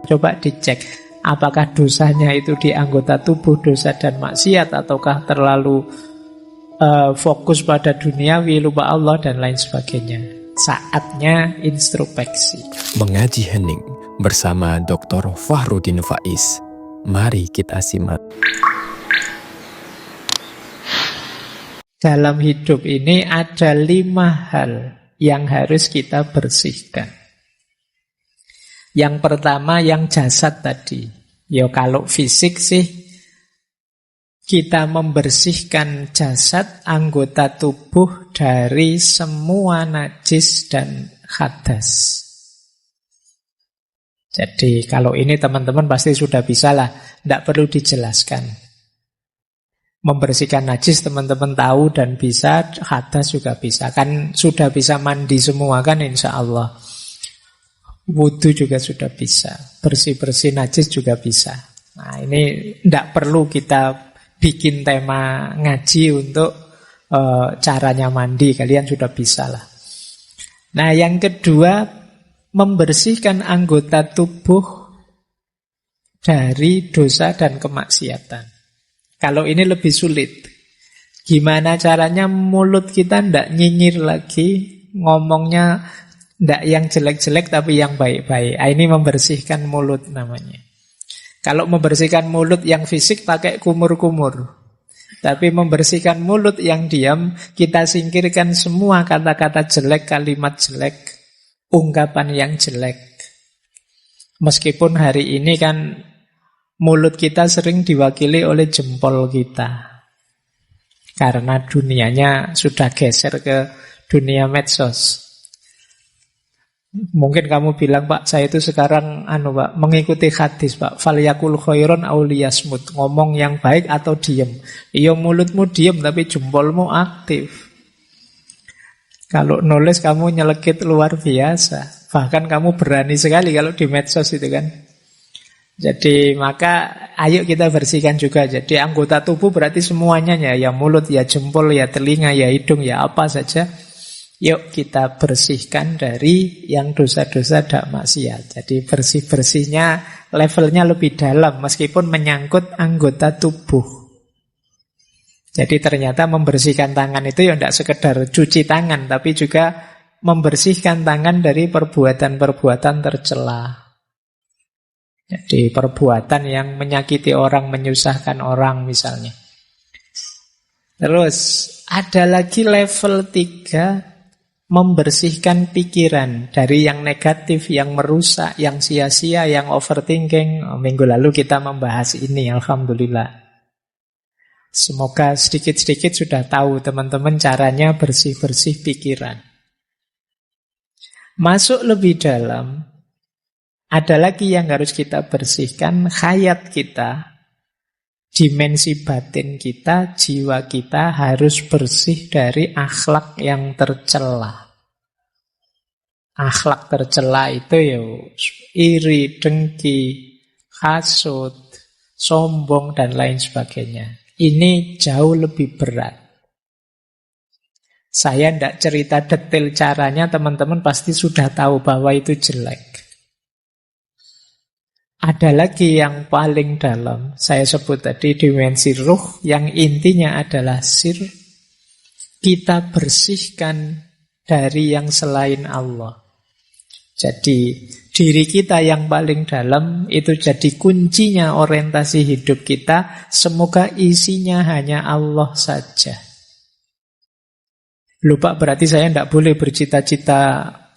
Coba dicek, apakah dosanya itu di anggota tubuh, dosa dan maksiat, ataukah terlalu fokus pada duniawi, lupa Allah, dan lain sebagainya. Saatnya introspeksi. Mengaji hening bersama Dr. Fahrudin Faiz. Mari kita simak. Dalam hidup ini ada 5 hal yang harus kita bersihkan. Yang pertama yang jasad tadi. Ya kalau fisik sih kita membersihkan jasad, anggota tubuh dari semua najis dan hadas. Jadi kalau ini teman-teman pasti sudah bisa lah, tidak perlu dijelaskan. Membersihkan najis teman-teman tahu dan bisa, hadas juga bisa. Kan sudah bisa mandi semua kan insya Allah. Wudu juga sudah bisa. Bersih-bersih najis juga bisa. Nah ini tidak perlu kita bikin tema ngaji untuk caranya mandi. Kalian sudah bisa lah. Nah yang kedua, membersihkan anggota tubuh dari dosa dan kemaksiatan. Kalau ini lebih sulit. Gimana caranya mulut kita tidak nyinyir lagi, ngomongnya tidak yang jelek-jelek tapi yang baik-baik. Ini membersihkan mulut namanya. Kalau membersihkan mulut yang fisik pakai kumur-kumur. Tapi membersihkan mulut yang diam, kita singkirkan semua kata-kata jelek, kalimat jelek, ungkapan yang jelek. Meskipun hari ini kan mulut kita sering diwakili oleh jempol kita. Karena dunianya sudah geser ke dunia medsos. Mungkin kamu bilang, Pak, saya itu sekarang Pak, mengikuti hadis, Pak. Falyakul khairon aw liyasmut. Ngomong yang baik atau diem. Iya mulutmu diem tapi jempolmu aktif. Kalau nulis kamu nyelekit luar biasa. Bahkan kamu berani sekali kalau di medsos itu kan. Jadi maka ayo kita bersihkan juga. Jadi anggota tubuh berarti semuanya ya mulut, ya jempol, ya telinga, ya hidung, ya apa saja. Yuk kita bersihkan dari yang dosa-dosa dan maksiat. Jadi bersih-bersihnya levelnya lebih dalam meskipun menyangkut anggota tubuh. Jadi ternyata membersihkan tangan itu ya tidak sekedar cuci tangan, tapi juga membersihkan tangan dari perbuatan-perbuatan tercela. Jadi perbuatan yang menyakiti orang, menyusahkan orang misalnya. Terus ada lagi level 3, membersihkan pikiran dari yang negatif, yang merusak, yang sia-sia, yang overthinking. Minggu lalu kita membahas ini, alhamdulillah. Semoga sedikit-sedikit sudah tahu teman-teman caranya bersih-bersih pikiran. Masuk lebih dalam, ada lagi yang harus kita bersihkan, khayat kita, dimensi batin kita, jiwa kita harus bersih dari akhlak yang tercela. Akhlak tercela itu ya iri, dengki, hasut, sombong, dan lain sebagainya. Ini jauh lebih berat. Saya tidak cerita detail caranya, teman-teman pasti sudah tahu bahwa itu jelek. Ada lagi yang paling dalam, saya sebut tadi dimensi ruh, yang intinya adalah sir. Kita bersihkan dari yang selain Allah. Jadi diri kita yang paling dalam itu jadi kuncinya orientasi hidup kita. Semoga isinya hanya Allah saja. Lupa berarti saya tidak boleh bercita-cita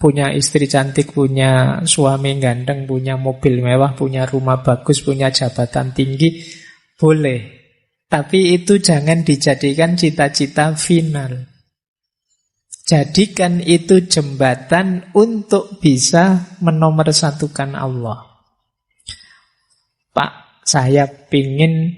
punya istri cantik, punya suami ganteng, punya mobil mewah, punya rumah bagus, punya jabatan tinggi. Boleh. Tapi itu jangan dijadikan cita-cita final. Jadikan itu jembatan untuk bisa menomorsatukan Allah. Pak, saya pingin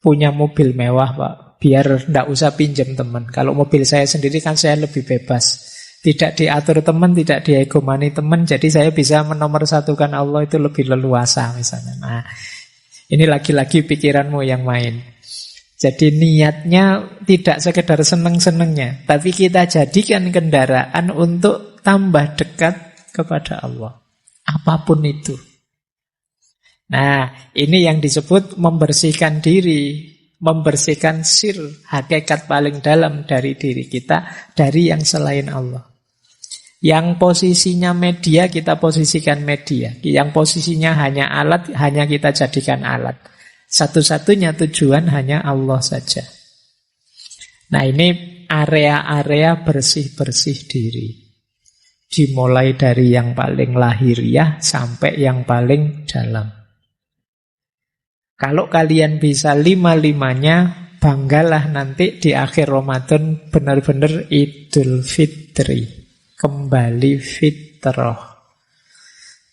punya mobil mewah, Pak. Biar tidak usah pinjam teman. Kalau mobil saya sendiri kan saya lebih bebas. Tidak diatur teman, tidak diegomani teman. Jadi saya bisa menomorsatukan Allah itu lebih leluasa misalnya. Nah, ini lagi-lagi pikiranmu yang main. Jadi niatnya tidak sekedar seneng-senengnya, tapi kita jadikan kendaraan untuk tambah dekat kepada Allah. Apapun itu. Nah, ini yang disebut membersihkan diri, membersihkan sir, hakikat paling dalam dari diri kita, dari yang selain Allah. Yang posisinya media, kita posisikan media. Yang posisinya hanya alat, hanya kita jadikan alat. Satu-satunya tujuan hanya Allah saja. Nah, ini area-area bersih-bersih diri. Dimulai dari yang paling lahiriah sampai yang paling dalam. Kalau kalian bisa lima-limanya, banggalah nanti di akhir Ramadan benar-benar Idul Fitri. Kembali fitrah.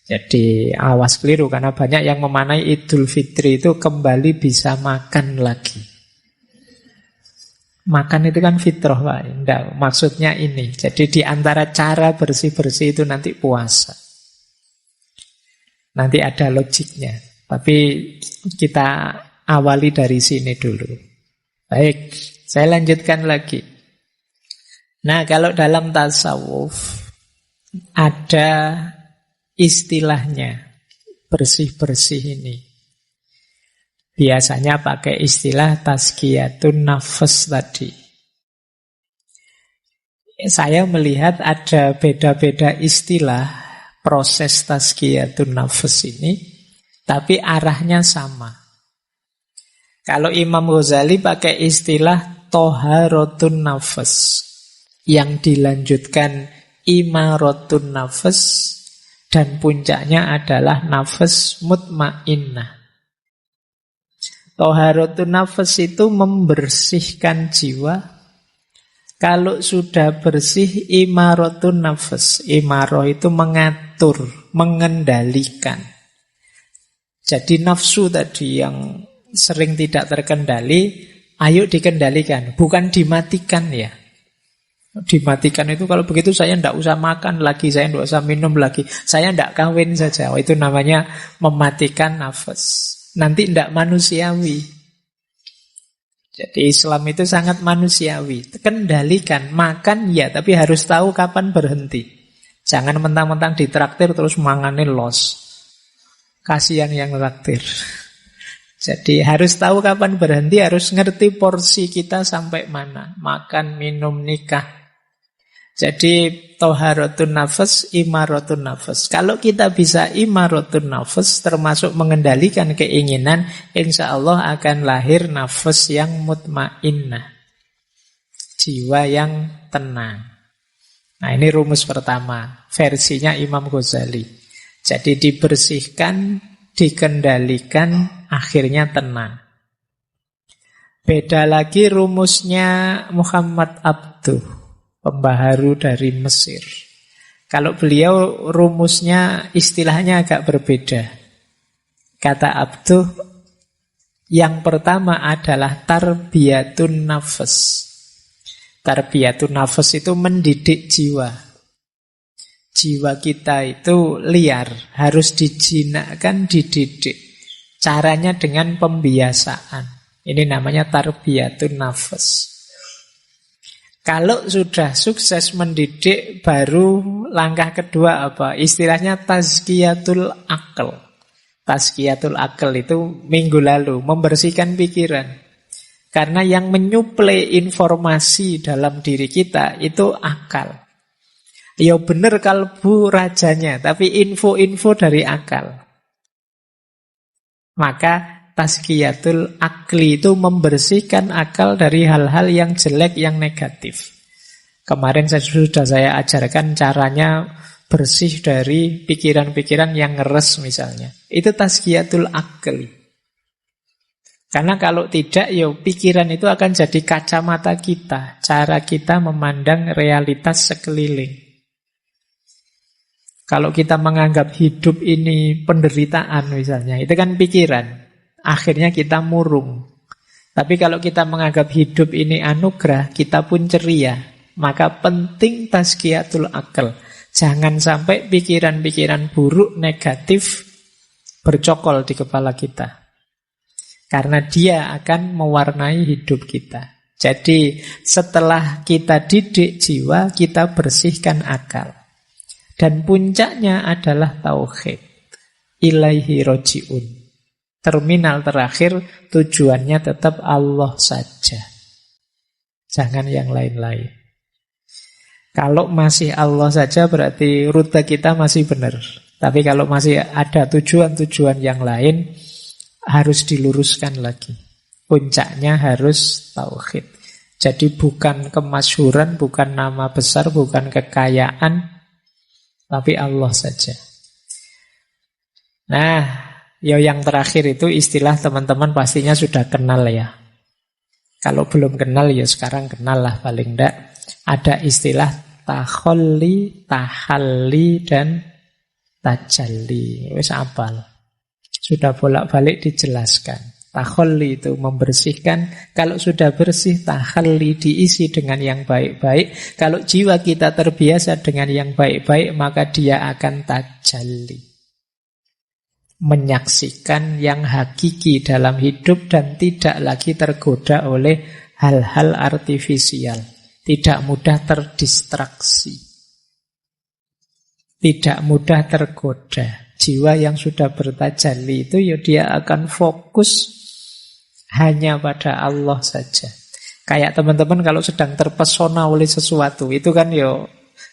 Jadi awas keliru, karena banyak yang memaknai Idul Fitri itu kembali bisa makan lagi. Makan itu kan fitrah, Pak. Enggak, maksudnya ini. Jadi di antara cara bersih-bersih itu nanti puasa. Nanti ada logiknya. Tapi kita awali dari sini dulu. Baik, saya lanjutkan lagi. Nah, kalau dalam tasawuf ada istilahnya bersih-bersih ini. Biasanya pakai istilah tazkiyatun nafs tadi. Saya melihat ada beda-beda istilah proses tazkiyatun nafs ini, tapi arahnya sama. Kalau Imam Ghazali pakai istilah toharatun nafs, yang dilanjutkan imaratun nafs, dan puncaknya adalah nafs mutmainnah. Toharatun nafs itu membersihkan jiwa. Kalau sudah bersih, imaratun nafs. Imarah itu mengatur, mengendalikan. Jadi nafsu tadi yang sering tidak terkendali, ayo dikendalikan, bukan dimatikan ya. Dimatikan itu kalau begitu saya tidak usah makan lagi, saya tidak usah minum lagi, saya tidak kawin saja. Oh, itu namanya mematikan nafas. Nanti tidak manusiawi. Jadi Islam itu sangat manusiawi. Kendalikan, makan ya, tapi harus tahu kapan berhenti. Jangan mentang-mentang ditraktir terus manganin los. Kasihan yang traktir. Jadi harus tahu kapan berhenti, harus ngerti porsi kita sampai mana. Makan, minum, nikah. Jadi toharatun nafs, imaratun nafs. Kalau kita bisa imaratun nafs, termasuk mengendalikan keinginan, insya Allah akan lahir nafs yang mutmainnah. Jiwa yang tenang. Nah, ini rumus pertama, versinya Imam Ghazali. Jadi dibersihkan, dikendalikan, akhirnya tenang. Beda lagi rumusnya Muhammad Abduh, pembaharu dari Mesir. Kalau beliau rumusnya, istilahnya agak berbeda. Kata Abduh, yang pertama adalah tarbiyatun nafs. Tarbiyatun nafs itu mendidik jiwa. Jiwa kita itu liar, harus dijinakkan, dididik. Caranya dengan pembiasaan. Ini namanya tarbiyatun nafs. Kalau sudah sukses mendidik, baru langkah kedua apa? Istilahnya tazkiyatul akal. Tazkiyatul akal itu minggu lalu, membersihkan pikiran. Karena yang menyuplai informasi dalam diri kita itu akal. Ya benar kalbu rajanya, tapi info-info dari akal. Maka tazkiyatul akli itu membersihkan akal dari hal-hal yang jelek, yang negatif. Kemarin sudah saya ajarkan caranya bersih dari pikiran-pikiran yang ngeres misalnya. Itu tazkiyatul akli. Karena kalau tidak, ya pikiran itu akan jadi kacamata kita, cara kita memandang realitas sekeliling. Kalau kita menganggap hidup ini penderitaan misalnya, itu kan pikiran. Akhirnya kita murung. Tapi kalau kita menganggap hidup ini anugerah, kita pun ceria. Maka penting tazkiyatul akal. Jangan sampai pikiran-pikiran buruk, negatif bercokol di kepala kita. Karena dia akan mewarnai hidup kita. Jadi setelah kita didik jiwa, kita bersihkan akal. Dan puncaknya adalah tauhid. Ilaihi roji'un. terminal terakhir tujuannya tetap Allah saja. Jangan yang lain-lain. Kalau masih Allah saja berarti rute kita masih benar. Tapi kalau masih ada tujuan-tujuan yang lain, harus diluruskan lagi. Puncaknya harus tauhid. Jadi bukan kemasyhuran, bukan nama besar, bukan kekayaan, tapi Allah saja. Nah, yang terakhir itu istilah teman-teman pastinya sudah kenal ya. Kalau belum kenal ya sekarang kenal lah paling enggak. Ada istilah takholli, tahalli, dan tajalli. Wis apal. Sudah bolak-balik dijelaskan. Takholli itu membersihkan. Kalau sudah bersih, tahalli diisi dengan yang baik-baik. Kalau jiwa kita terbiasa dengan yang baik-baik, maka dia akan tajalli. Menyaksikan yang hakiki dalam hidup dan tidak lagi tergoda oleh hal-hal artifisial. Tidak mudah terdistraksi. Tidak mudah tergoda. Jiwa yang sudah bertajalli itu ya dia akan fokus hanya pada Allah saja. Kayak teman-teman kalau sedang terpesona oleh sesuatu, itu kan ya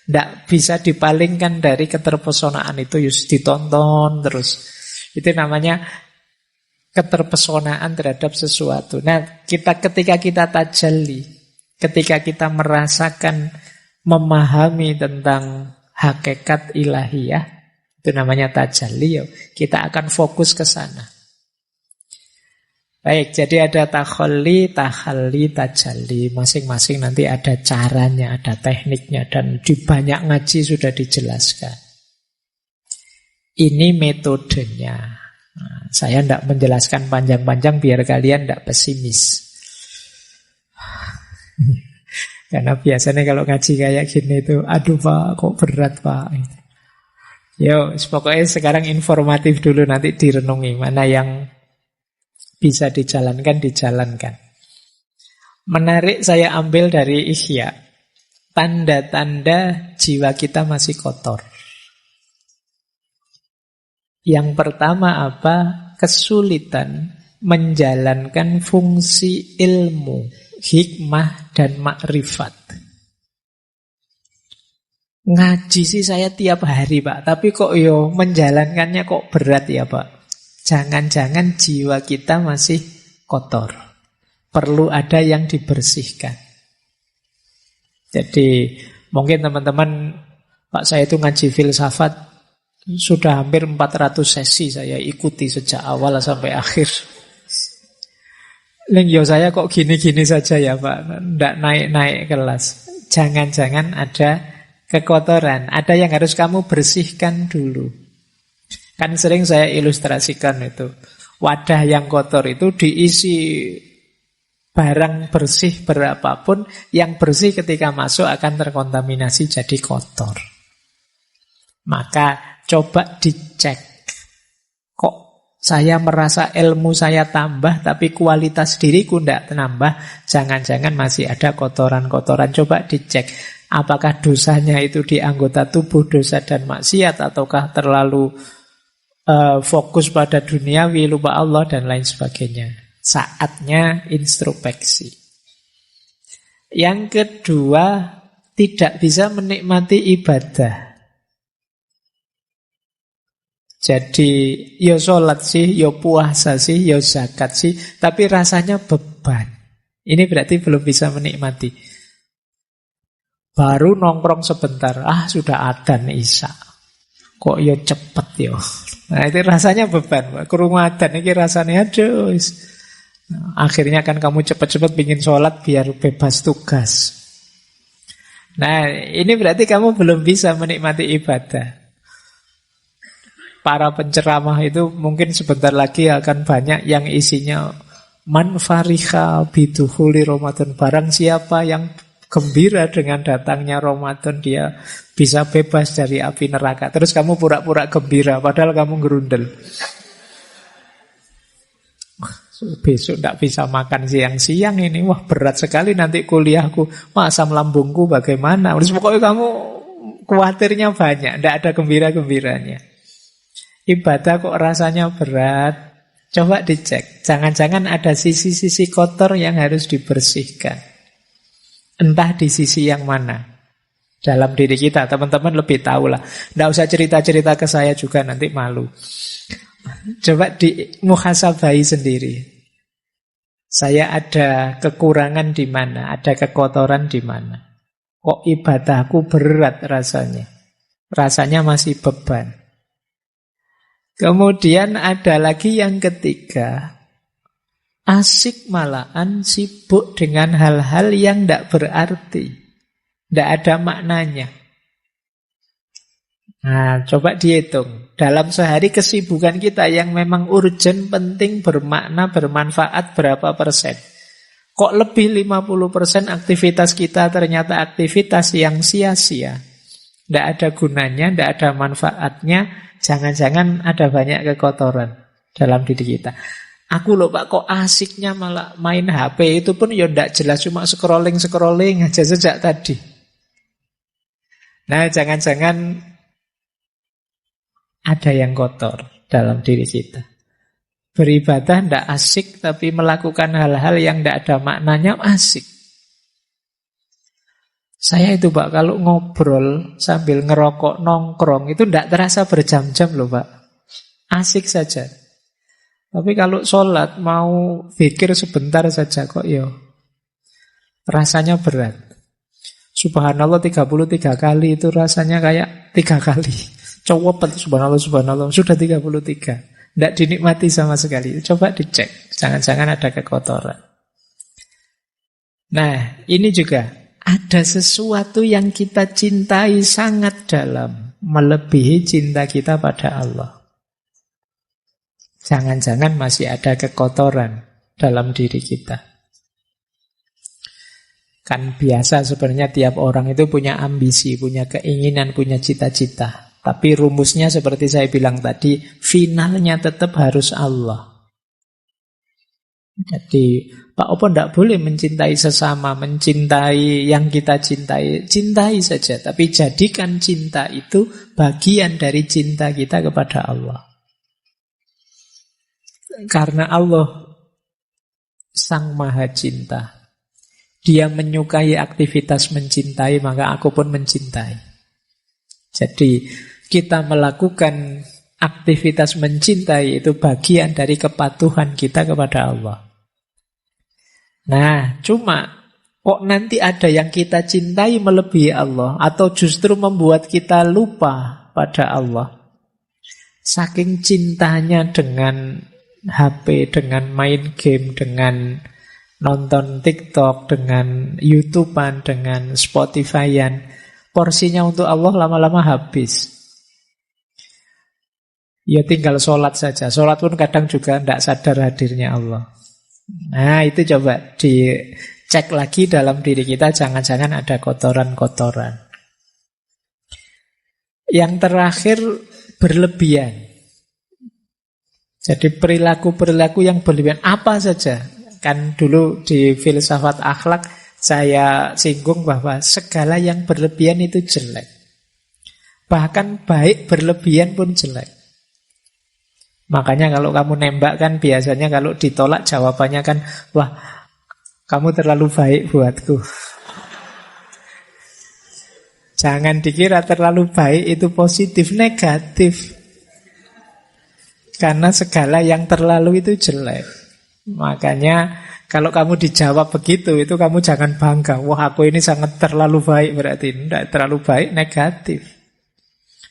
tidak bisa dipalingkan dari keterpesonaan itu, yus ditonton terus. Itu namanya keterpesonaan terhadap sesuatu. Nah, ketika kita tajalli, ketika kita merasakan, memahami tentang hakikat ilahiyah, itu namanya tajalli, kita akan fokus ke sana. Baik, jadi ada takholli, tahalli, tajalli. Masing-masing nanti ada caranya, ada tekniknya, dan di banyak ngaji sudah dijelaskan. Ini metodenya. Nah, saya tidak menjelaskan panjang-panjang biar kalian tidak pesimis. Karena biasanya kalau ngaji kayak gini itu, aduh Pak, kok berat Pak. Yo, pokoknya sekarang informatif dulu, nanti direnungi mana yang bisa dijalankan, dijalankan. Menarik saya ambil dari Ihya. Tanda-tanda jiwa kita masih kotor. Yang pertama apa? Kesulitan menjalankan fungsi ilmu, hikmah, dan makrifat. Ngaji sih saya tiap hari Pak, tapi kok menjalankannya kok berat ya Pak. Jangan-jangan jiwa kita masih kotor. Perlu ada yang dibersihkan. Jadi mungkin teman-teman, Pak saya itu ngaji filsafat sudah hampir 400 sesi saya ikuti sejak awal sampai akhir. Saya kok gini-gini saja ya Pak, tidak naik-naik kelas. Jangan-jangan ada kekotoran, ada yang harus kamu bersihkan dulu. Kan sering saya ilustrasikan itu, wadah yang kotor itu diisi barang bersih berapapun, yang bersih ketika masuk akan terkontaminasi jadi kotor. Maka coba dicek. Kok saya merasa ilmu saya tambah tapi kualitas diriku tidak nambah? Jangan-jangan masih ada kotoran-kotoran. Coba dicek. Apakah dosanya itu di anggota tubuh, dosa dan maksiat, ataukah terlalu fokus pada duniawi, lupa Allah dan lain sebagainya. Saatnya introspeksi. Yang kedua, tidak bisa menikmati ibadah. Jadi ya sholat sih, ya puasa sih, ya zakat sih, tapi rasanya beban. Ini berarti belum bisa menikmati. Baru nongkrong sebentar, sudah adzan isya. Kok ya cepet ya. Nah itu rasanya beban. Krungu adzan ini rasanya aduh. Nah, akhirnya kan kamu cepat-cepat bikin sholat biar bebas tugas. Nah ini berarti kamu belum bisa menikmati ibadah. Para penceramah itu mungkin sebentar lagi akan banyak yang isinya man fariha bidukhuli Ramadan. Barang siapa yang gembira dengan datangnya Ramadan, dia bisa bebas dari api neraka. Terus kamu pura-pura gembira padahal kamu gerundel. Besok tidak bisa makan siang-siang ini. Wah berat sekali nanti kuliahku. Asam lambungku bagaimana? Terus pokoknya kamu khawatirnya banyak, tidak ada gembira-gembiranya. Ibadah kok rasanya berat. Coba dicek. Jangan-jangan ada sisi-sisi kotor yang harus dibersihkan. Entah di sisi yang mana. Dalam diri kita, teman-teman lebih tahu lah. Nggak usah cerita-cerita ke saya juga, nanti malu. Coba dimuhasabai sendiri. Saya ada kekurangan di mana, ada kekotoran di mana. Kok ibadahku berat rasanya? Rasanya masih beban. Kemudian ada lagi yang ketiga. Asik malahan sibuk dengan hal-hal yang tidak berarti. Tidak ada maknanya. Nah, coba dihitung. Dalam sehari kesibukan kita yang memang urgent, penting, bermakna, bermanfaat berapa persen? Kok lebih 50% aktivitas kita ternyata aktivitas yang sia-sia. Tidak ada gunanya, tidak ada manfaatnya. Jangan-jangan ada banyak kekotoran dalam diri kita. Aku loh Pak, kok asiknya malah main HP, itu pun ya tidak jelas, cuma scrolling aja sejak tadi. Nah, jangan-jangan ada yang kotor dalam diri kita. Beribadah tidak asik, tapi melakukan hal-hal yang tidak ada maknanya asik. Saya itu Pak, kalau ngobrol sambil ngerokok, nongkrong, itu tidak terasa berjam-jam loh Pak. Asik saja. Tapi kalau sholat, mau pikir sebentar saja kok yo, rasanya berat. Subhanallah 33 kali itu rasanya kayak 3 kali. Cowopet subhanallah, subhanallah. Sudah 33. Tidak dinikmati sama sekali. Coba dicek. Jangan-jangan ada kekotoran. Nah, ini juga. Ada sesuatu yang kita cintai sangat dalam. Melebihi cinta kita pada Allah. Jangan-jangan masih ada kekotoran dalam diri kita. Kan biasa sebenarnya tiap orang itu punya ambisi, punya keinginan, punya cita-cita. Tapi rumusnya seperti saya bilang tadi, finalnya tetap harus Allah. Jadi Pak Opo tidak boleh mencintai sesama, mencintai yang kita cintai. Cintai saja, tapi jadikan cinta itu bagian dari cinta kita kepada Allah. Karena Allah Sang Maha Cinta. Dia menyukai aktivitas mencintai, maka aku pun mencintai. Jadi kita melakukan aktivitas mencintai itu bagian dari kepatuhan kita kepada Allah. Nah, cuma kok nanti ada yang kita cintai melebihi Allah, atau justru membuat kita lupa pada Allah. Saking cintanya dengan HP, dengan main game, dengan nonton TikTok, dengan YouTubean, dengan Spotifyan, porsinya untuk Allah lama-lama habis. Ya tinggal sholat saja. Sholat pun kadang juga tidak sadar hadirnya Allah. Nah, itu coba dicek lagi dalam diri kita, jangan-jangan ada kotoran-kotoran. Yang terakhir, berlebihan. Jadi perilaku-perilaku yang berlebihan apa saja. Kan dulu di filsafat akhlak saya singgung bahwa segala yang berlebihan itu jelek. Bahkan baik berlebihan pun jelek. Makanya kalau kamu nembak kan biasanya kalau ditolak jawabannya kan, wah kamu terlalu baik buatku. Jangan dikira terlalu baik itu positif, negatif. Karena segala yang terlalu itu jelek. Makanya kalau kamu dijawab begitu, itu kamu jangan bangga. Wah aku ini sangat terlalu baik, berarti tidak terlalu baik, negatif.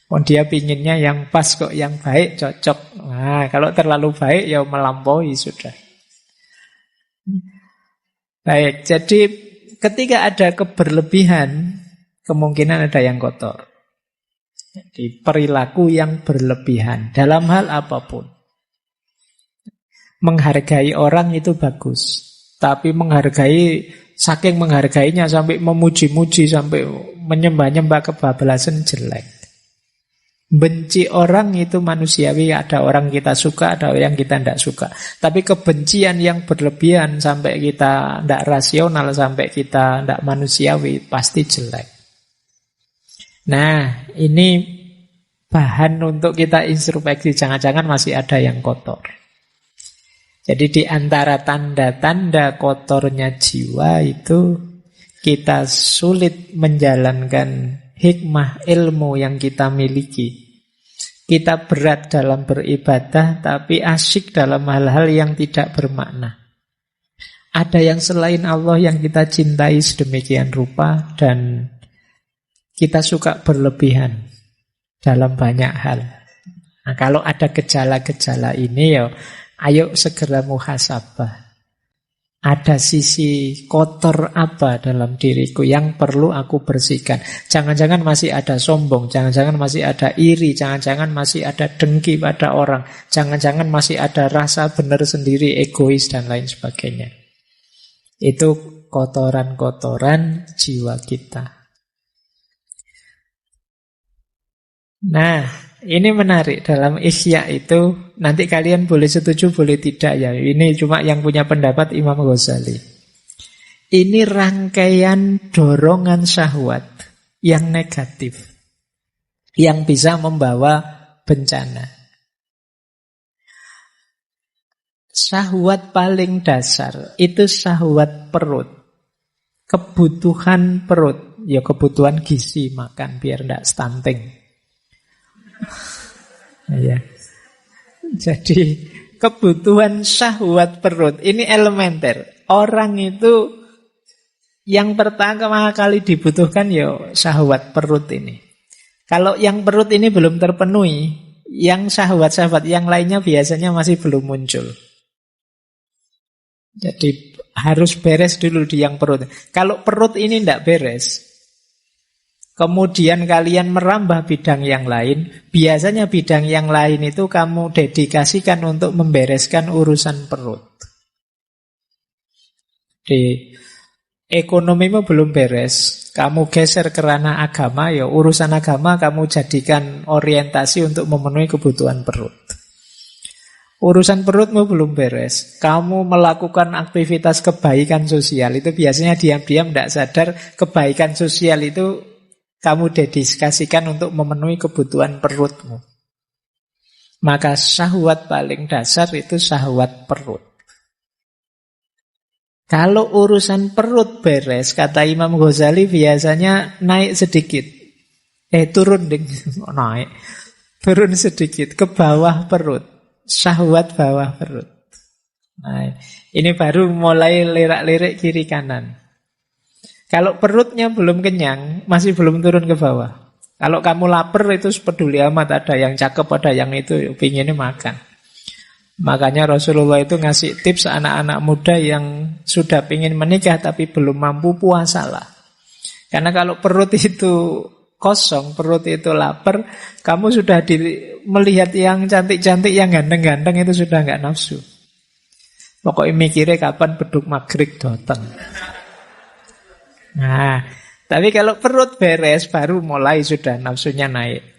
Oh dia pinginnya yang pas kok, yang baik, cocok. Nah kalau terlalu baik ya melampaui sudah. Baik, jadi ketika ada keberlebihan, kemungkinan ada yang kotor. Jadi perilaku yang berlebihan dalam hal apapun. Menghargai orang itu bagus, tapi saking menghargainya sampai memuji-muji, sampai menyembah-nyembah kebablasan jelek. Benci orang itu manusiawi, ada orang kita suka, ada orang kita tidak suka. Tapi kebencian yang berlebihan sampai kita tidak rasional, sampai kita tidak manusiawi, pasti jelek. Nah, ini bahan untuk kita introspeksi. Jangan-jangan masih ada yang kotor. Jadi di antara tanda-tanda kotornya jiwa itu kita sulit menjalankan hikmah ilmu yang kita miliki. Kita berat dalam beribadah tapi asyik dalam hal-hal yang tidak bermakna. Ada yang selain Allah yang kita cintai sedemikian rupa dan kita suka berlebihan dalam banyak hal. Nah, kalau ada gejala-gejala ini ya ayo segera muhasabah. Ada sisi kotor apa dalam diriku yang perlu aku bersihkan. Jangan-jangan masih ada sombong, jangan-jangan masih ada iri, jangan-jangan masih ada dengki pada orang, jangan-jangan masih ada rasa benar sendiri, egois dan lain sebagainya. Itu kotoran-kotoran jiwa kita. Nah, ini menarik dalam Ihya itu, nanti kalian boleh setuju, boleh tidak ya. Ini cuma yang punya pendapat Imam Ghazali. Ini rangkaian dorongan syahwat yang negatif, yang bisa membawa bencana. Syahwat paling dasar itu syahwat perut. Kebutuhan perut, ya kebutuhan gizi makan biar tidak stunting. Ya. Jadi kebutuhan syahwat perut ini elementer. Orang itu yang pertama kali dibutuhkan ya syahwat perut ini. Kalau yang perut ini belum terpenuhi, yang syahwat-syahwat yang lainnya biasanya masih belum muncul. Jadi harus beres dulu di yang perut. Kalau perut ini tidak beres, kemudian kalian merambah bidang yang lain, biasanya bidang yang lain itu kamu dedikasikan untuk membereskan urusan perut. Di ekonomimu belum beres, kamu geser ke ranah agama, ya urusan agama kamu jadikan orientasi untuk memenuhi kebutuhan perut. Urusan perutmu belum beres, kamu melakukan aktivitas kebaikan sosial, itu biasanya diam-diam tidak sadar kebaikan sosial itu kamu dedikasikan untuk memenuhi kebutuhan perutmu. Maka syahwat paling dasar itu syahwat perut. Kalau urusan perut beres, kata Imam Ghazali biasanya naik sedikit. Turun ding, naik. Turun sedikit ke bawah perut. Syahwat bawah perut. Nah, ini baru mulai lirak-lirik kiri kanan. Kalau perutnya belum kenyang, masih belum turun ke bawah. Kalau kamu lapar itu peduli amat, ada yang cakep, ada yang itu pinginnya makan. Makanya Rasulullah itu ngasih tips anak-anak muda yang sudah pingin menikah tapi belum mampu, puasalah. Karena kalau perut itu kosong, perut itu lapar, kamu sudah melihat yang cantik-cantik, yang ganteng-ganteng itu sudah nggak nafsu. Pokoknya mikirnya kapan beduk maghrib datang. Nah, tapi kalau perut beres baru mulai sudah nafsunya naik.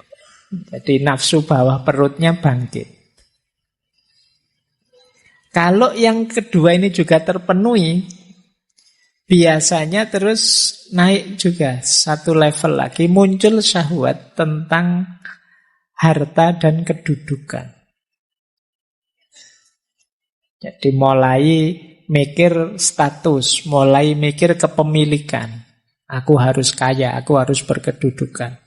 Jadi nafsu bawah perutnya bangkit. Kalau yang kedua ini juga terpenuhi, biasanya terus naik juga satu level lagi, muncul syahwat tentang harta dan kedudukan. Jadi mulai mikir status, mulai mikir kepemilikan. Aku harus kaya, aku harus berkedudukan.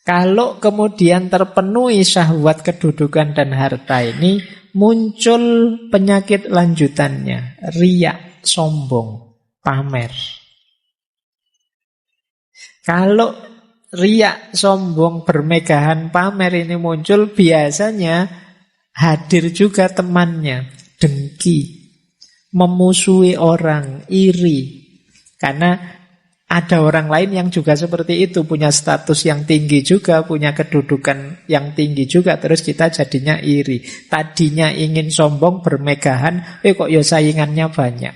Kalau kemudian terpenuhi syahwat kedudukan dan harta ini, muncul penyakit lanjutannya, riya, sombong, pamer. Kalau riya, sombong, bermegahan, pamer ini muncul, biasanya hadir juga temannya, dengki, memusuhi orang, iri. Karena ada orang lain yang juga seperti itu, punya status yang tinggi juga, punya kedudukan yang tinggi juga, terus kita jadinya iri. Tadinya ingin sombong, bermegahan, kok ya saingannya banyak.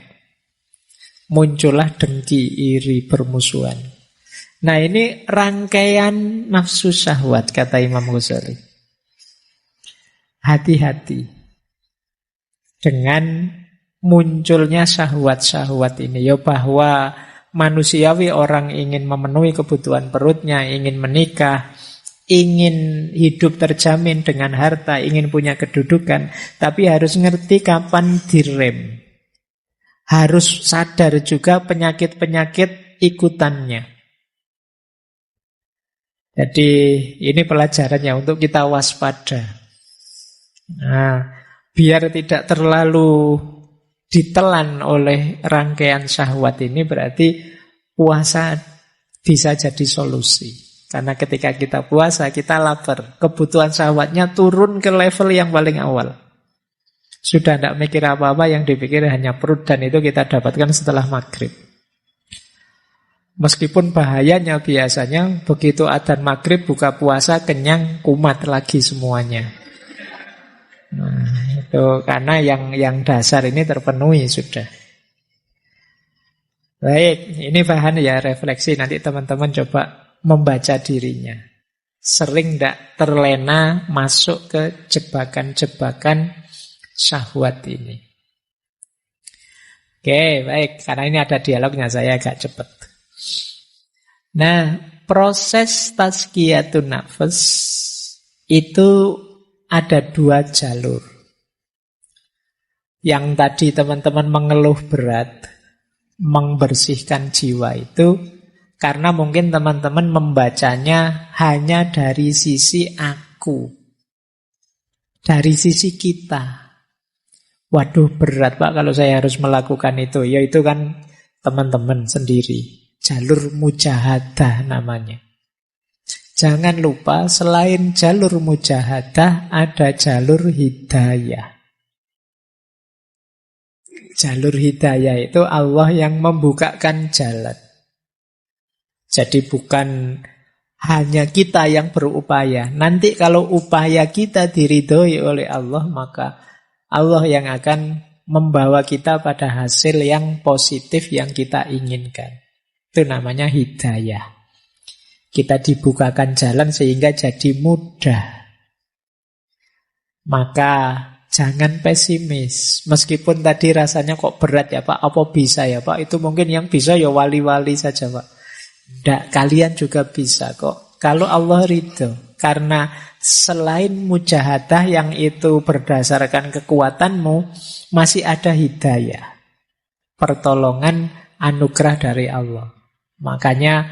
Muncullah dengki, iri, permusuhan. Nah, ini rangkaian nafsu syahwat, kata Imam Ghazali. Hati-hati dengan munculnya syahwat-syahwat ini, ya bahwa manusiawi orang ingin memenuhi kebutuhan perutnya, ingin menikah, ingin hidup terjamin dengan harta, ingin punya kedudukan, tapi harus ngerti kapan direm. Harus sadar juga penyakit-penyakit ikutannya. Jadi ini pelajarannya untuk kita waspada. Nah, biar tidak terlalu ditelan oleh rangkaian syahwat ini, berarti puasa bisa jadi solusi. Karena ketika kita puasa, kita lapar. Kebutuhan syahwatnya turun ke level yang paling awal. Sudah tidak mikir apa-apa, yang dipikir hanya perut, dan itu kita dapatkan setelah maghrib. Meskipun bahayanya biasanya begitu adzan maghrib buka puasa kenyang kumat lagi semuanya. Nah, itu karena yang dasar ini terpenuhi sudah. Baik, ini bahan ya refleksi. Nanti teman-teman coba membaca dirinya. Sering tidak terlena masuk ke jebakan-jebakan syahwat ini. Oke, baik. Karena ini ada dialognya, saya agak cepat. Nah, proses tazkiyatun nafs itu ada 2 jalur. Yang tadi teman-teman mengeluh berat, membersihkan jiwa itu karena mungkin teman-teman membacanya hanya dari sisi aku, dari sisi kita. Waduh, berat Pak kalau saya harus melakukan itu. Ya itu kan teman-teman sendiri. Jalur mujahadah namanya. Jangan lupa selain jalur mujahadah ada jalur hidayah. Jalur hidayah itu Allah yang membukakan jalan. Jadi bukan hanya kita yang berupaya. Nanti kalau upaya kita diridhoi oleh Allah, maka Allah yang akan membawa kita pada hasil yang positif yang kita inginkan. Itu namanya hidayah. Kita dibukakan jalan sehingga jadi mudah. Maka jangan pesimis. Meskipun tadi rasanya kok berat ya Pak, apa bisa ya Pak? Itu mungkin yang bisa ya wali-wali saja Pak. Tidak, kalian juga bisa kok. Kalau Allah ridho. Karena selain mujahadah yang itu berdasarkan kekuatanmu, masih ada hidayah. Pertolongan anugerah dari Allah. Makanya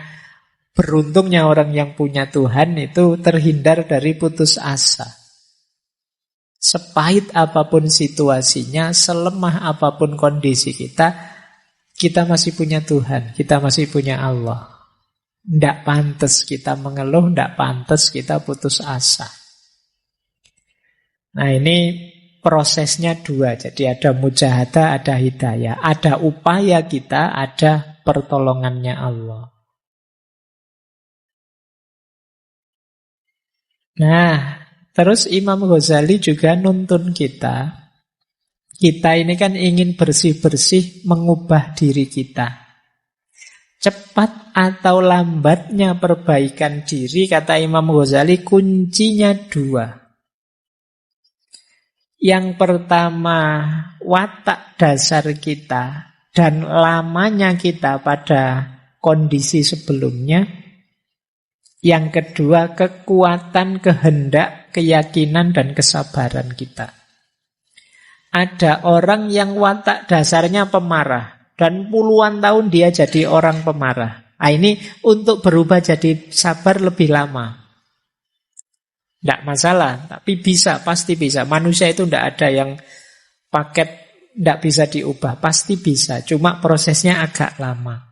beruntungnya orang yang punya Tuhan itu terhindar dari putus asa. Sepahit apapun situasinya, selemah apapun kondisi kita masih punya Tuhan, kita masih punya Allah. Tidak pantas kita mengeluh, tidak pantas kita putus asa. Nah ini prosesnya 2. Jadi ada mujahadah, ada hidayah. Ada upaya kita, ada pertolongannya Allah. Nah, terus Imam Ghazali juga nuntun kita. Kita ini kan ingin bersih-bersih mengubah diri kita. Cepat atau lambatnya perbaikan diri, kata Imam Ghazali, kuncinya 2. Yang pertama, watak dasar kita dan lamanya kita pada kondisi sebelumnya. Yang kedua, kekuatan, kehendak, keyakinan, dan kesabaran kita. Ada orang yang watak dasarnya pemarah. Dan puluhan tahun dia jadi orang pemarah. Nah, ini untuk berubah jadi sabar lebih lama. Tidak masalah, tapi bisa, pasti bisa. Manusia itu tidak ada yang paket tidak bisa diubah. Pasti bisa, cuma prosesnya agak lama.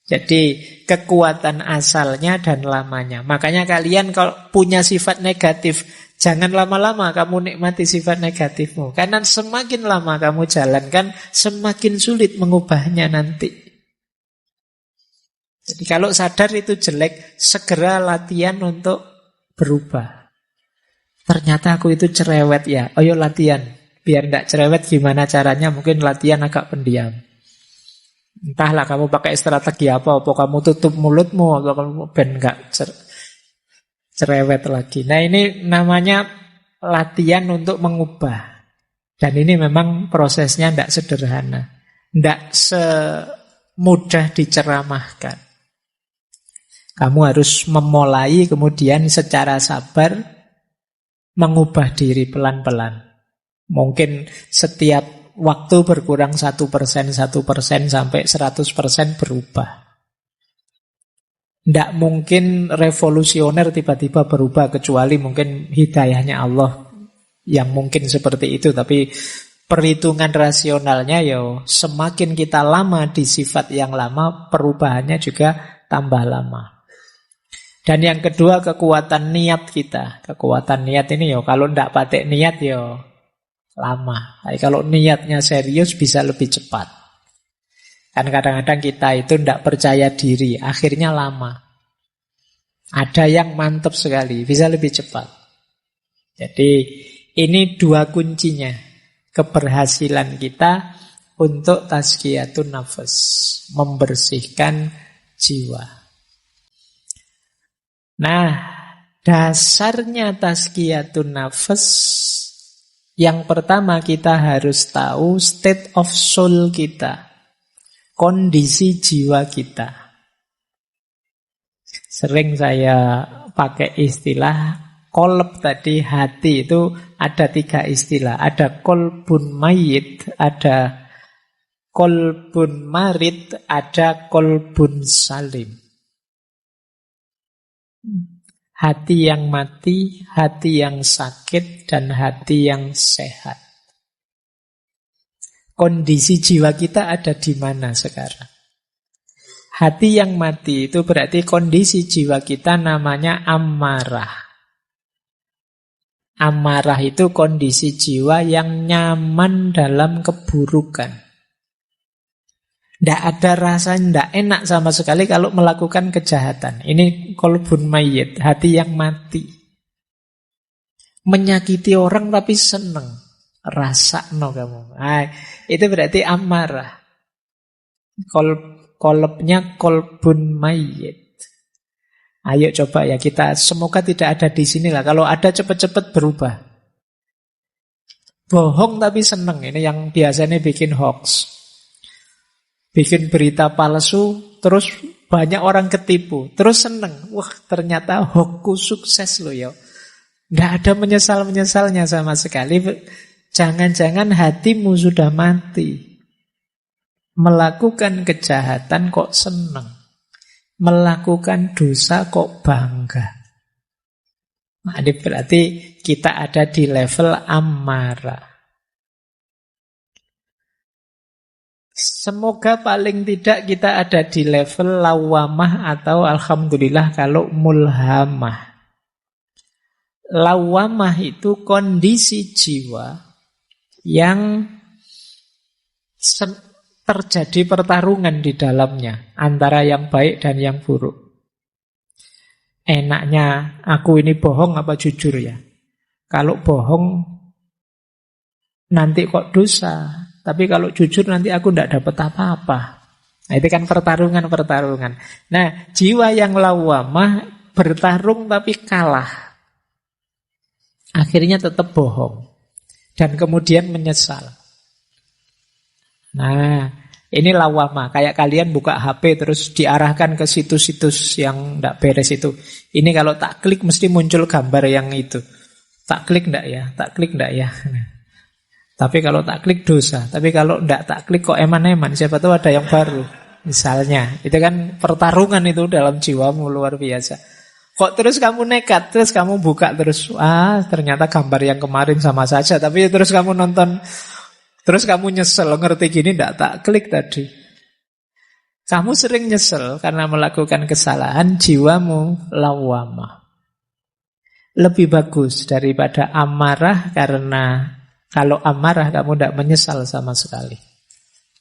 Jadi kekuatan asalnya dan lamanya. Makanya kalian kalau punya sifat negatif, jangan lama-lama kamu nikmati sifat negatifmu. Karena semakin lama kamu jalankan, semakin sulit mengubahnya nanti. Jadi kalau sadar itu jelek, segera latihan untuk berubah. Ternyata aku itu cerewet ya. Ayo latihan. Biar tidak cerewet gimana caranya? Mungkin latihan agak pendiam. Entahlah kamu pakai strategi apa kamu tutup mulutmu, atau kamu ben enggak cerewet lagi. Nah ini namanya latihan untuk mengubah. Dan ini memang prosesnya tidak sederhana. Tidak semudah diceramahkan. Kamu harus memulai kemudian secara sabar mengubah diri pelan-pelan. Mungkin setiap waktu berkurang 1%, 1% sampai 100% berubah. Tidak mungkin revolusioner tiba-tiba berubah, kecuali mungkin hidayahnya Allah yang mungkin seperti itu. Tapi perhitungan rasionalnya semakin kita lama di sifat yang lama, perubahannya juga tambah lama. Dan yang kedua, kekuatan niat kita. Kekuatan niat ini kalau tidak pakai niat lama. Tapi kalau niatnya serius bisa lebih cepat. Kan kadang-kadang kita itu tidak percaya diri, akhirnya lama. Ada yang mantap sekali, bisa lebih cepat. Jadi ini dua kuncinya keberhasilan kita untuk tazkiyatun nafas, membersihkan jiwa. Nah, dasarnya tazkiyatun nafas, yang pertama kita harus tahu state of soul kita. Kondisi jiwa kita. Sering saya pakai istilah kolb tadi, hati itu ada 3 istilah. Ada kolbun mayit, ada kolbun marid, ada kolbun salim. Hati yang mati, hati yang sakit, dan hati yang sehat. Kondisi jiwa kita ada di mana sekarang? Hati yang mati itu berarti kondisi jiwa kita namanya amarah. Amarah itu kondisi jiwa yang nyaman dalam keburukan. Tidak ada rasa tidak enak sama sekali kalau melakukan kejahatan. Ini kolbun mayit, hati yang mati. Menyakiti orang tapi seneng. Rasakno kamu. Itu berarti amarah. Kolbnya kolbun mayit. Ayo coba ya kita, semoga tidak ada di sini lah. Kalau ada cepat-cepat berubah. Bohong tapi seneng. Ini yang biasanya bikin hoax. Bikin berita palsu, terus banyak orang ketipu. Terus seneng. Wah, ternyata hoaxku sukses loh ya. Nggak ada menyesal-menyesalnya sama sekali. Jangan-jangan hatimu sudah mati. Melakukan kejahatan kok seneng. Melakukan dosa kok bangga. Nah, ini berarti kita ada di level amarah. Semoga paling tidak kita ada di level lawamah atau alhamdulillah kalau mulhamah. Lawamah itu kondisi jiwa yang terjadi pertarungan di dalamnya antara yang baik dan yang buruk. Enaknya aku ini bohong apa jujur ya? Kalau bohong nanti kok dosa, tapi kalau jujur nanti aku tidak dapat apa-apa. Nah, itu kan pertarungan. Nah, jiwa yang lawamah bertarung tapi kalah. Akhirnya tetap bohong. Dan kemudian menyesal. Nah, ini lawamah. Kayak kalian buka HP terus diarahkan ke situs-situs yang tidak beres itu. Ini kalau tak klik mesti muncul gambar yang itu. Tak klik enggak ya? Tak klik enggak ya? Nah. Tapi kalau tak klik dosa. Tapi kalau enggak tak klik kok eman-eman. Siapa tahu ada yang baru. Misalnya. Itu kan pertarungan itu dalam jiwamu luar biasa. Kok terus kamu nekat, terus kamu buka terus, ternyata gambar yang kemarin sama saja, tapi terus kamu nonton, terus kamu nyesel, ngerti gini ndak tak klik tadi. Kamu sering nyesel karena melakukan kesalahan, jiwamu lawamah. Lebih bagus daripada amarah, karena kalau amarah kamu ndak menyesal sama sekali.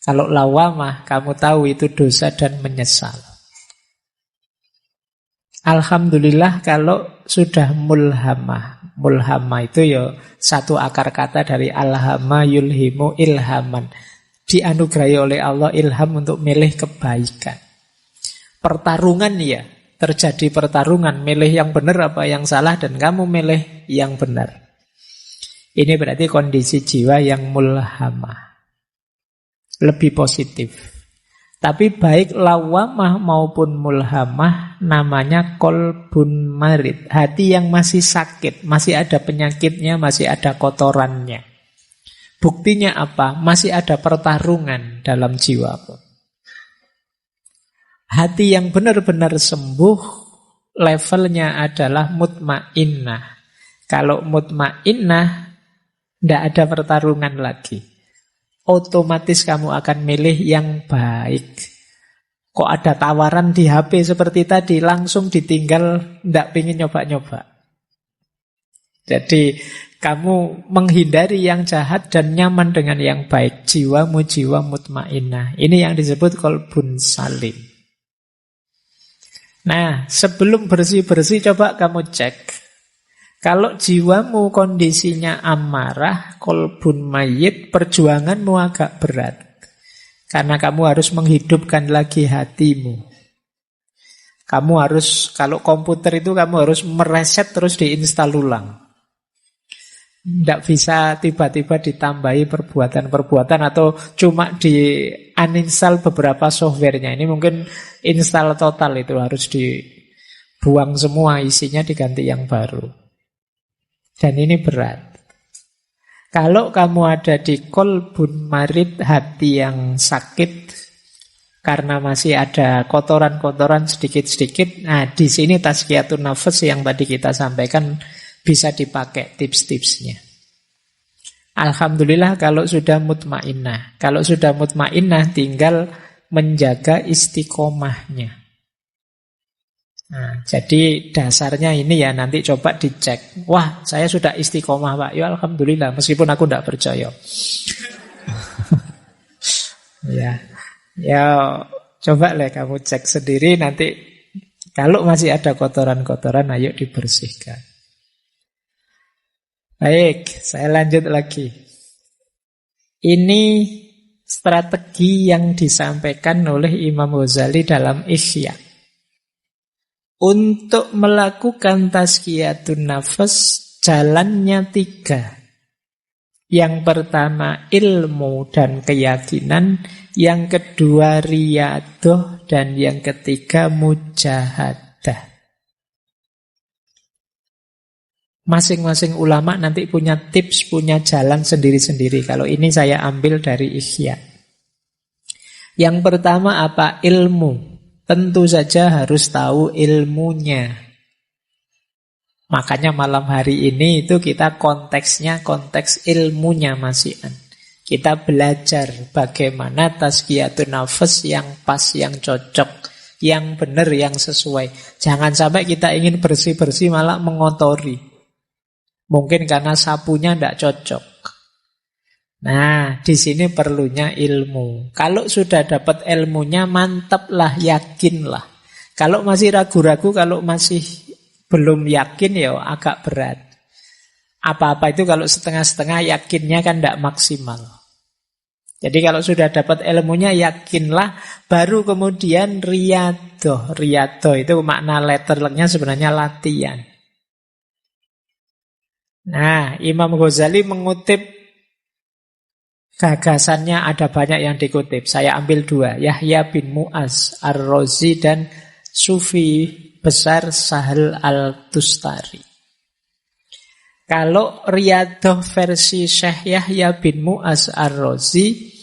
Kalau lawamah, kamu tahu itu dosa dan menyesal. Alhamdulillah kalau sudah mulhamah. Mulhamah itu satu akar kata dari alhama yulhimu ilhaman. Dianugerahi oleh Allah ilham untuk milih kebaikan. Pertarungan ya, terjadi pertarungan. Milih yang benar apa yang salah dan kamu milih yang benar. Ini berarti kondisi jiwa yang mulhamah. Lebih positif. Tapi baik lawamah maupun mulhamah namanya kolbun marid. Hati yang masih sakit, masih ada penyakitnya, masih ada kotorannya. Buktinya apa? Masih ada pertarungan dalam jiwa pun. Hati yang benar-benar sembuh levelnya adalah mutmainnah. Kalau mutmainnah, tidak ada pertarungan lagi. Otomatis kamu akan milih yang baik. Kok ada tawaran di HP seperti tadi, langsung ditinggal, tidak ingin nyoba-nyoba. Jadi kamu menghindari yang jahat dan nyaman dengan yang baik. Jiwamu jiwa mutmainnah. Ini yang disebut kolbun salim. Nah, sebelum bersih-bersih coba kamu cek. Kalau jiwamu kondisinya amarah, kolbun mayit, perjuanganmu agak berat. Karena kamu harus menghidupkan lagi hatimu. Kamu harus, kalau komputer itu kamu harus mereset terus diinstal ulang. Tidak bisa tiba-tiba ditambahi perbuatan-perbuatan atau cuma di uninstall beberapa softwarenya. Ini mungkin install total, itu harus dibuang semua, isinya diganti yang baru. Dan ini berat. Kalau kamu ada di kolbun marid, hati yang sakit karena masih ada kotoran-kotoran sedikit-sedikit, nah di sini tazkiyatun nafas yang tadi kita sampaikan bisa dipakai tips-tipsnya. Alhamdulillah kalau sudah mutmainnah. Kalau sudah mutmainnah tinggal menjaga istiqomahnya. Nah, jadi dasarnya ini ya, nanti coba dicek. Wah, saya sudah istiqomah Pak. Ya Alhamdulillah, meskipun aku tidak percaya. Ya, coba lah kamu cek sendiri nanti. Kalau masih ada kotoran-kotoran, ayo dibersihkan. Baik, saya lanjut lagi. Ini strategi yang disampaikan oleh Imam Ghazali dalam Ihya. Untuk melakukan tazkiyatun nafas, jalannya 3. Yang pertama ilmu dan keyakinan, yang kedua riyadhah, dan yang ketiga mujahadah. Masing-masing ulama nanti punya tips, punya jalan sendiri-sendiri. Kalau ini saya ambil dari Ihya. Yang pertama apa? Ilmu. Tentu saja harus tahu ilmunya. Makanya malam hari ini itu kita konteksnya konteks ilmunya masihan. Kita belajar bagaimana tazkiyatun nafas yang pas, yang cocok, yang benar, yang sesuai. Jangan sampai kita ingin bersih-bersih malah mengotori. Mungkin karena sapunya tidak cocok. Nah, di sini perlunya ilmu. Kalau sudah dapat ilmunya, mantaplah, yakinlah. Kalau masih ragu-ragu, kalau masih belum yakin, ya agak berat. Apa-apa itu kalau setengah-setengah, yakinnya kan tidak maksimal. Jadi kalau sudah dapat ilmunya, yakinlah, baru kemudian riyadhah. Riyadhah itu makna letternya sebenarnya latihan. Nah, Imam Ghazali mengutip gagasannya, ada banyak yang dikutip. Saya ambil 2, Yahya bin Mu'az Ar-Razi dan Sufi besar Sahal Al-Tustari. Kalau riyadhah versi Syekh Yahya bin Mu'az Ar-Razi,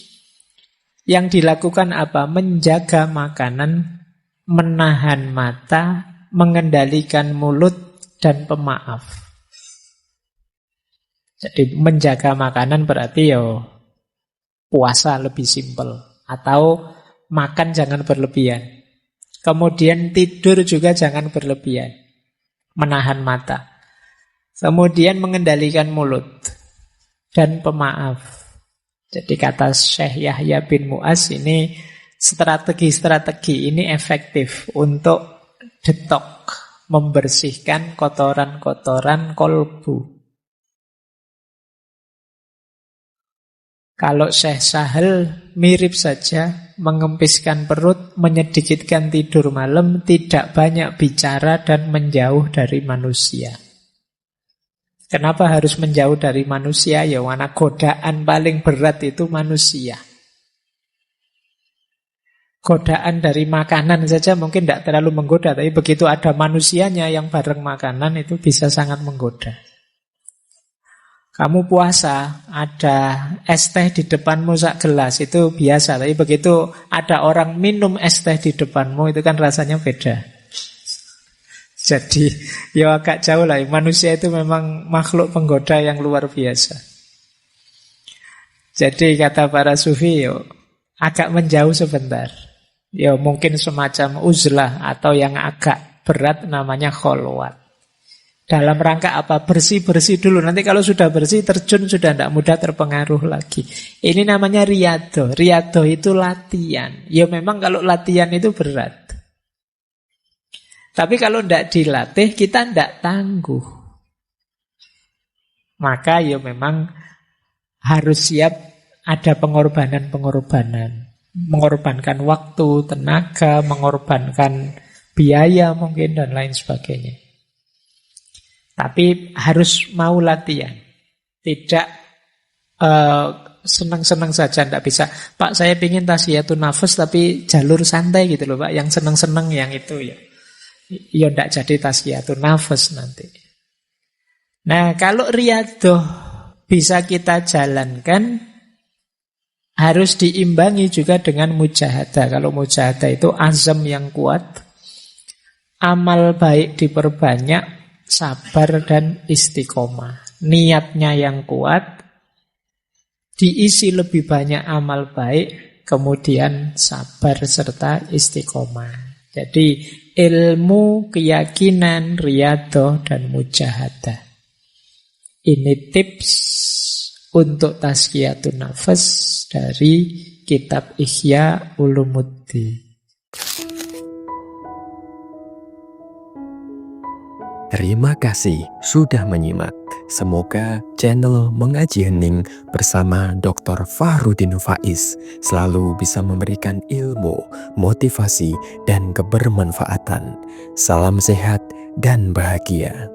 yang dilakukan apa? Menjaga makanan, menahan mata, mengendalikan mulut, dan pemaaf. Jadi menjaga makanan berarti ya puasa lebih simpel. Atau makan jangan berlebihan. Kemudian tidur juga jangan berlebihan. Menahan mata. Kemudian mengendalikan mulut. Dan pemaaf. Jadi kata Syekh Yahya bin Mu'az ini, strategi-strategi ini efektif untuk detok, membersihkan kotoran-kotoran kolbu. Kalau Syekh Sahal mirip saja, mengempiskan perut, menyedikitkan tidur malam, tidak banyak bicara dan menjauh dari manusia. Kenapa harus menjauh dari manusia? Ya, karena godaan paling berat itu manusia. Godaan dari makanan saja mungkin tidak terlalu menggoda, tapi begitu ada manusianya yang bareng makanan itu bisa sangat menggoda. Kamu puasa, ada es teh di depanmu sak gelas, itu biasa. Tapi begitu ada orang minum es teh di depanmu, itu kan rasanya beda. Jadi ya agak jauh lah. Manusia itu memang makhluk penggoda yang luar biasa. Jadi kata para sufi, yo, agak menjauh sebentar. Ya mungkin semacam uzlah atau yang agak berat namanya kholwat. Dalam rangka apa? Bersih-bersih dulu. Nanti kalau sudah bersih, terjun sudah tidak mudah terpengaruh lagi. Ini namanya riyadhah. Riyadhah itu latihan. Ya memang kalau latihan itu berat. Tapi kalau tidak dilatih, kita tidak tangguh. Maka ya memang harus siap ada pengorbanan-pengorbanan. Mengorbankan waktu, tenaga, mengorbankan biaya mungkin dan lain sebagainya. Tapi harus mau latihan. Tidak senang-senang saja, tidak bisa. Pak, saya ingin tasfiyatun nafas tapi jalur santai gitu loh Pak. Yang senang-senang yang itu ya. Ya tidak jadi tasfiyatun nafas nanti. Nah kalau riyadhah bisa kita jalankan, harus diimbangi juga dengan mujahadah. Kalau mujahadah itu azam yang kuat, amal baik diperbanyak, sabar dan istiqomah. Niatnya yang kuat, diisi lebih banyak amal baik, kemudian sabar serta istiqomah. Jadi ilmu, keyakinan, riyadhah dan mujahadah. Ini tips untuk tazkiyatun nafas dari kitab Ihya Ulumuddin. Terima kasih sudah menyimak. Semoga channel Mengaji Hening bersama Dr. Fahruddin Faiz selalu bisa memberikan ilmu, motivasi, dan kebermanfaatan. Salam sehat dan bahagia.